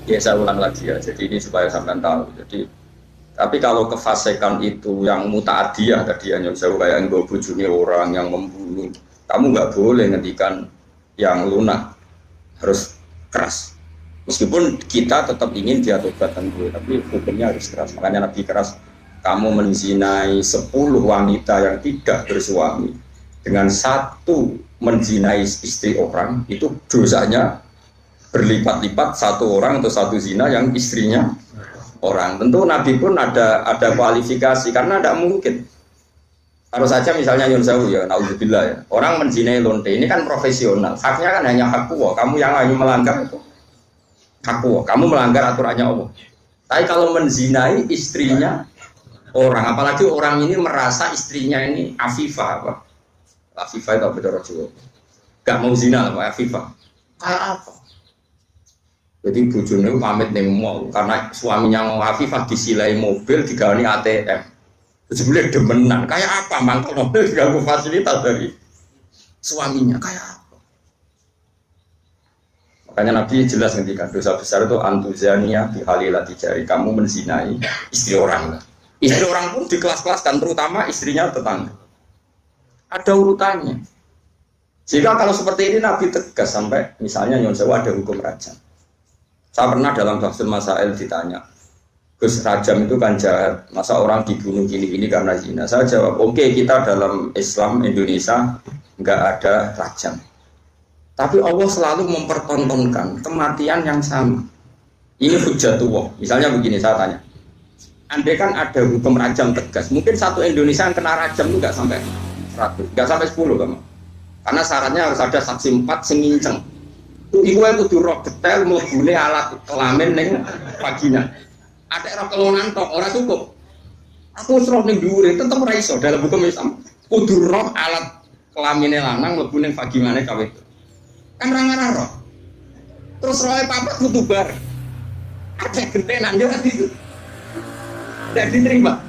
Ya saya ulang lagi ya. Jadi ini supaya sampean tahu. Jadi tapi kalau kefasikan itu yang mutaadiyah tadi hanya jauh kayak enggak bujuni orang yang membunuh, kamu nggak boleh ngendikan yang lunak, harus keras. Meskipun kita tetap ingin dia tobat tentu, tapi hukumnya harus keras. Makanya Nabi keras, kamu menzinai 10 wanita yang tidak bersuami dengan satu menzinai istri orang, itu dosanya berlipat-lipat satu orang atau satu zina yang istrinya orang. Tentu Nabi pun ada kualifikasi karena tidak mungkin. Harus saja misalnya Yun Sewu ya, naudzubillah ya. Orang menzinai lonte ini kan profesional. Haknya kan hanya hak Allah. Kamu yang hanya melanggar itu hak Allah. Kamu melanggar aturannya Allah. Tapi kalau menzinai istrinya orang, apalagi orang ini merasa istrinya ini afifah apa? Afifah itu apa bedara Jawa? Gak mau zina apa afifah? Kayak apa? Jadi bojone pamit ning mall karena suaminya mau Afifah disilai mobil digawani ATM. Sebenarnya demenan. Kayak apa mangkel mobil diganggu fasilitas dari suaminya kayak apa? Makanya Nabi jelas ngendikan dosa besar itu antuzania bihalilati jari, kamu menzinai istri orang. Istri orang pun di kelas-kelaskan terutama istrinya tetangga. Ada urutannya. Jika kalau seperti ini Nabi tegas sampai misalnya Nyon Sewu ada hukum rajam. Saya pernah dalam Bahsul Masail ditanya, Gus, rajam itu kan jahat, masa orang dibunuh gini-gini karena zina? Saya jawab, oke, kita dalam Islam Indonesia nggak ada rajam. Tapi Allah selalu mempertontonkan kematian yang sama. Ini hujatullah. Misalnya begini, saya tanya, andai kan ada hukum rajam tegas, mungkin satu Indonesia yang kena rajam itu nggak sampai 100, nggak sampai 10 kamu. Karena syaratnya harus ada saksi 4 sing nginceng. Iku yang kudu roh detail mlebune alat kelamin ning vagina. Ada roh kelonan tok ora cukup. Aku wis roh ning dhuwure tetep ora iso dalam hukum Islam. Kudu roh alat kelamine lanang mlebu ning vaginane kawit. Kan ora ngarah roh. Terus rohe papat kudu bar. Ada gentenan yo itu. Tidak diterima.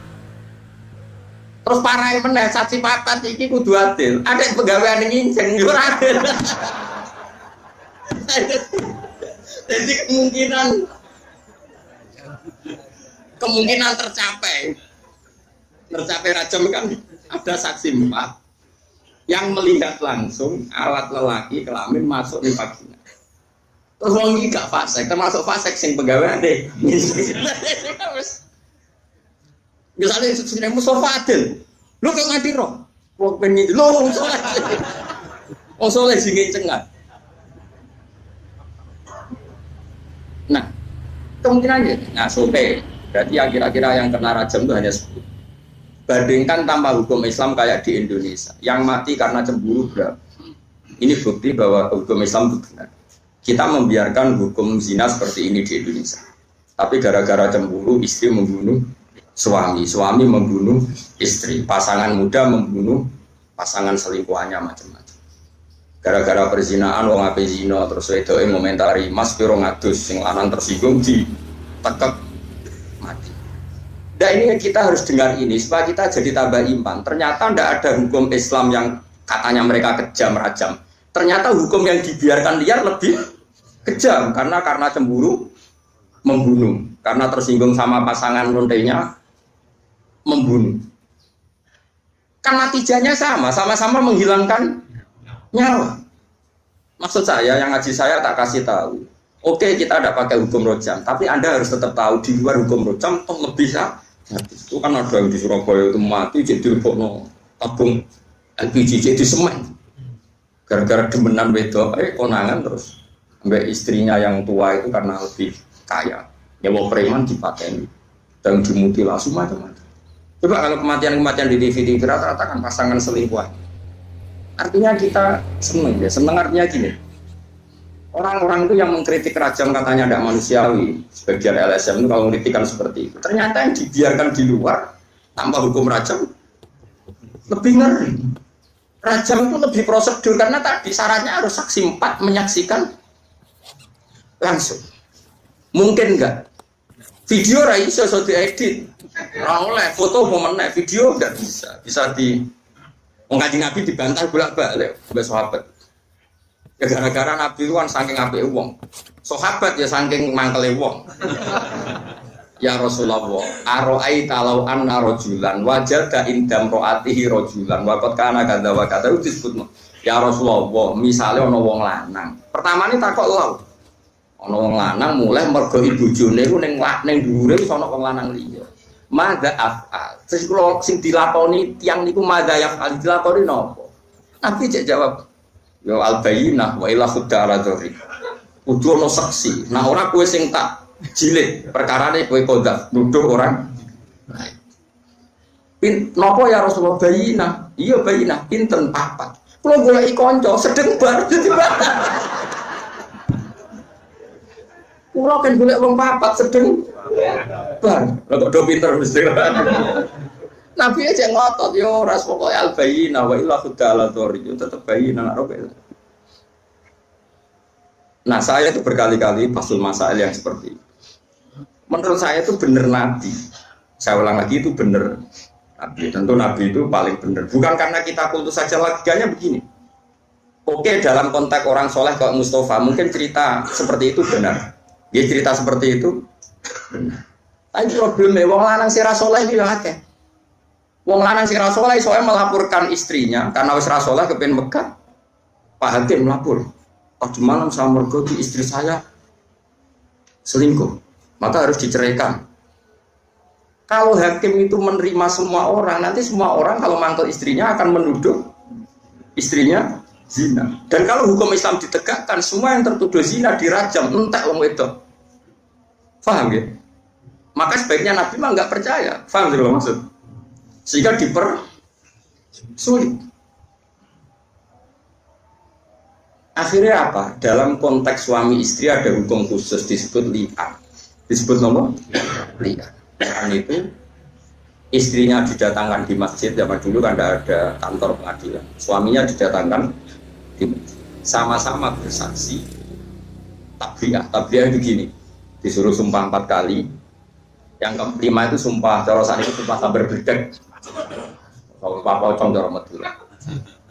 Terus parahe meneh saksi papat iki kudu adil. Ada pegawai nginceng yo ora adil. Jadi kemungkinan tercapai rajam kan ada saksi 4 yang melihat langsung alat lelaki kelamin masuk di vagina. Terus wong iki gak fasik, termasuk fasik sing pegawai deh. Misalnya sudah Mustafa Adil, lu kok nganti roh, wong pengen lu soleh sing ngenceng. Nah, kemungkinannya, nah sope, berarti yang kira-kira yang kena rajam itu hanya 10. Bandingkan tanpa hukum Islam kayak di Indonesia, yang mati karena cemburu berapa? Ini bukti bahwa hukum Islam itu benar. Kita membiarkan hukum zina seperti ini di Indonesia. Tapi gara-gara cemburu, istri membunuh suami, suami membunuh istri, pasangan muda membunuh pasangan selingkuhannya macam-macam. Gara-gara perzinaan wong ape zina terus wedoke ngomentari mas piro ngadus sing lanang tersinggung ditekek mati. Nah ini kita harus dengar ini supaya kita jadi tambah iman. Ternyata tidak ada hukum Islam yang katanya mereka kejam rajam. Ternyata hukum yang dibiarkan liar lebih kejam karena cemburu membunuh, karena tersinggung sama pasangan lontenya membunuh. Kan natijanya sama-sama menghilangkan nyawa. Maksud saya yang ngaji saya tak kasih tahu. Oke, kita tidak pakai hukum rojam, tapi Anda harus tetap tahu di luar hukum rojam toh lebih ya. Itu kan ada yang di Surabaya itu mati jadi lebokno tabung LPG jadi semen. Gara-gara demenan wedok konangan terus sampai istrinya yang tua itu karena lebih kaya. Nyawa preman dipateni dan dimutilasi macam-macam. Coba kalau kematian-kematian di TV rata-rata kan pasangan selingkuh. Artinya kita seneng ya, seneng artinya gini. Orang-orang itu yang mengkritik rajam katanya tidak manusiawi, sebagian LSM itu kalau mengkritikan seperti itu. Ternyata yang dibiarkan di luar tanpa hukum rajam lebih ngeri. Rajam itu lebih prosedur karena tadi syaratnya harus saksi 4 menyaksikan langsung. Mungkin enggak? Video raiso so diedit, oleh foto momennya, video enggak bisa di. Kanjeng Nabi dibantah bolak-balik oleh sahabat. Gara-gara Nabi itu kan saking apike wong. Sahabat ya saking mangkele wong. Ya Rasulullah, aro'aita law anna rajulan wajada indam ro'atihi rajulan wa qad kana kadza wa kadza disebutno. Ya Rasulullah, misale ana wong lanang. Pertamane takok lho. Ana wong lanang mulai mergo ibojone iku ning dhuwure wis ana wong lanang liya. Madza af'al. Terus kula sing dilakoni tiyang niku madza yaf'al dilakoni napa? Nabi cek jawab, ya al-bayyinah wa ila khudara dzuri. Kudu ana saksi. Nah ora kowe sing tak jilid perkarane kowe kodaf nuduh orang nopo ya Rasulullah bayina iya bayina pinten papat kula goleki kanca sedeng bar dadi batal kula kan golek wong papat sedeng bar lha kok do pinter mesti Nabi aja ngotot yo ras pokoke al bayina wa illa khudala tori tetep bayina nak robe. Nah saya itu berkali-kali pasul masail yang seperti itu. Menurut saya itu benar Nabi. Saya ulang lagi itu benar Nabi. Tentu Nabi itu paling benar. Bukan karena kita kultus saja, logikanya begini. Oke dalam konteks orang soleh kayak Mustafa mungkin cerita seperti itu benar. Dia cerita seperti itu benar. Tapi problemnya wong lanang sira soleh iki yo akeh. Wong lanang sira soleh soalnya melaporkan istrinya karena wis ra soleh kepen Mekah. Pak Hakim melapor. Tadi malam sama mergo di istri saya selingkuh, maka harus diceraikan. Kalau hakim itu menerima semua orang, nanti semua orang kalau mantel istrinya akan menuduh istrinya zina. Dan kalau hukum Islam ditegakkan, semua yang tertuduh zina dirajam, entek wong wedok. Paham ya? Maka sebaiknya Nabi mah nggak percaya. Paham gitu maksud? Sehingga dipersulit. Akhirnya apa? Dalam konteks suami istri ada hukum khusus disebut li'an. Disebut nomor li'an. Li'an itu istrinya didatangkan di masjid, zaman dulu kan ada kantor pengadilan. Suaminya didatangkan di masjid. Sama-sama bersaksi tabriyah. Tabriyah itu gini, disuruh sumpah 4 kali. Yang kelima itu sumpah, cara saat itu sumpah sabar berdek. Sumpah pocong cara Madura.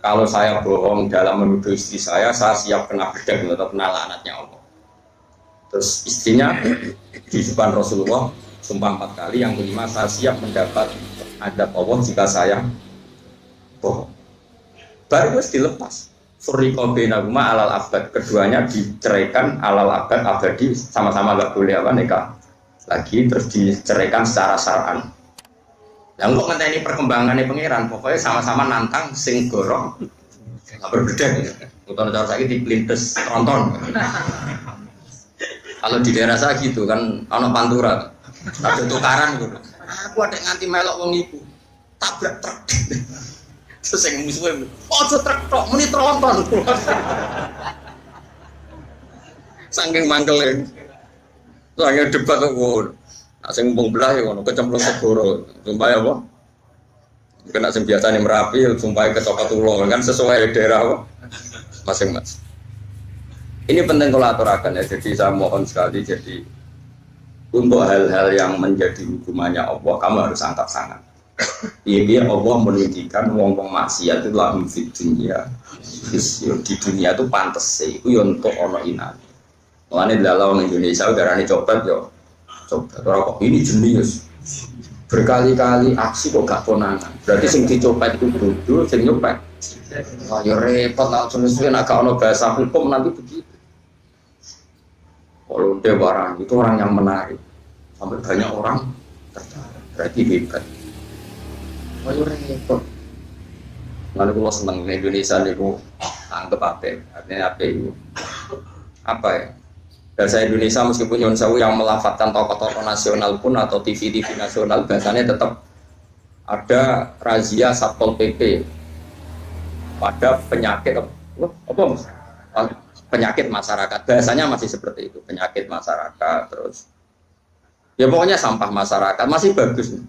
Kalau saya bohong dalam menuduh istri saya siap kena bedak atau kena laknatnya Allah. Terus istrinya di depan Rasulullah sumpah 4 kali, yang kelima saya siap mendapat adab Allah jika saya bohong. Baru harus dilepas. Furriqa bainahuma alal abad, keduanya diceraikan alal abad abadi, sama-sama nggak boleh apa nikah lagi, terus diceraikan secara syar'an. Yang kok ngenteni perkembangannya pangeran, pokoknya sama-sama nantang sing gorong nggak berbeda ya. Utama cara saya dipelintes tronton. Kalau di daerah saya gitu kan, ono pantura, ada tukaran gitu. Aku ada nganti melok wong iku, tabrak truk. Terus yang musuhnya, oh truk tok, muni tronton. Saking mangkelnya, soalnya debat kok. Sing mumpung belah ya, kecemplung segoro, sumpah apa? Kena sing biasa nih Merapi, sumpah kecokot ulo, kan sesuai daerah masing-masing. Ini penting kalau aturakan ya, jadi saya mohon sekali, jadi untuk hal-hal yang menjadi hukumannya Allah, kamu harus angkat tangan. Ini Allah menunjukkan wong-wong maksiat itu lahum fid dunya. Di dunia itu pantes sih, itu untuk ono inan. Mulane dalam Indonesia udarane copet yo. Coba rokok ini jenius berkali-kali aksi kok gak konangan, berarti sing dicopet itu bodoh, sing nyopet ya repot lah, jenisnya agak ono bahasa hukum nanti begitu. Kalau dia barang itu orang yang menarik sampai banyak orang tertarik, berarti hebat. Ya repot. Lalu kalau seneng di Indonesia itu anggap apa? Artinya apa itu? Apa ya? Bahasa Indonesia meskipun Nyun Sewu yang melafatkan tokoh-tokoh nasional pun atau TV-TV nasional, bahasanya tetap ada razia Satpol PP pada penyakit apa penyakit masyarakat. Bahasanya masih seperti itu, penyakit masyarakat, terus ya pokoknya sampah masyarakat masih bagus.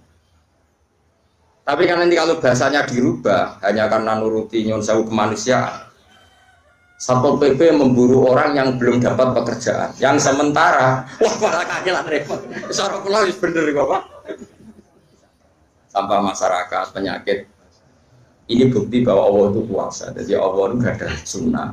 Tapi kan nanti kalau bahasanya dirubah hanya karena nuruti Nyun Sewu kemanusiaan, Satpol PP memburu orang yang belum dapat pekerjaan, yang sementara, wah malah kagetan repot. Seorang pulau bener kok Pak. Sampah masyarakat, penyakit. Ini bukti bahwa Allah itu kuasa. Jadi Allah itu gak ada sunnah.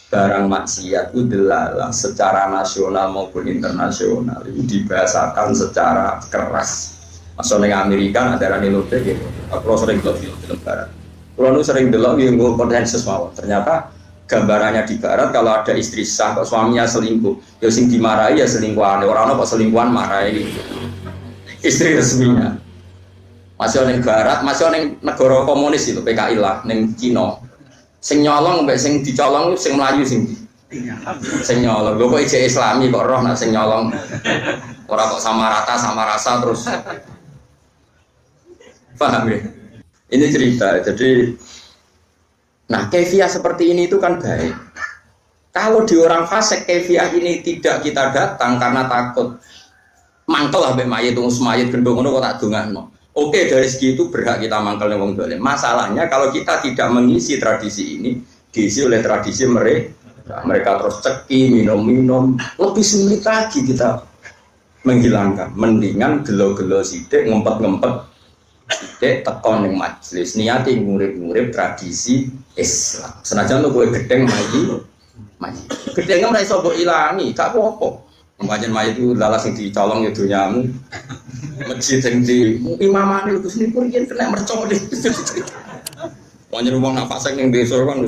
barang maksiat itu delalah secara nasional maupun internasional itu dibahasakan secara keras. Maksudnya Amerika ada ranilote gitu. Aku sering delok film barat. Kalau sering delok yang konsensus mawon. Ternyata gambarannya di barat kalau ada istri sah kok suaminya selingkuh, ya sing dimarahi ya selingkuhan. Orang kok selingkuhan marahi istri resminya. Masih orang barat, masih orang negara komunis itu PKI lah, neng Cina. Sing nyolong mbek sing dicolong sing melayu sing nyolong. Lho kok ijek Islami kok roh nak sing nyolong. Ora kok sama rata sama rasa terus. Paham ya? Ini cerita. Jadi nah, kefiah seperti ini itu kan baik. Kalau di orang fasik kefiah ini tidak kita datang karena takut mangkel lah mbek mayit wong mayit gendong ngono kok tak dongakno. Oke, dari segi itu berhak kita mangkel wong dolim. Masalahnya kalau kita tidak mengisi tradisi ini, diisi oleh tradisi mereka. Mereka terus ceki, minum-minum, lebih sulit lagi kita menghilangkan. Mendingan gelo-gelo sidik, ngempet-ngempet sidik, tekon yang majelis. Niati ngurip-ngurip tradisi Islam. Senajan lu gue gedeng maji. Gedengnya mulai sobo ilangi, gak apa-apa. Pembagian mayat itu lalas yang dicolong ya dunyamu. Masjid yang di imaman itu sini pun kena mercon deh. Wanjir rumah nafas yang desa kan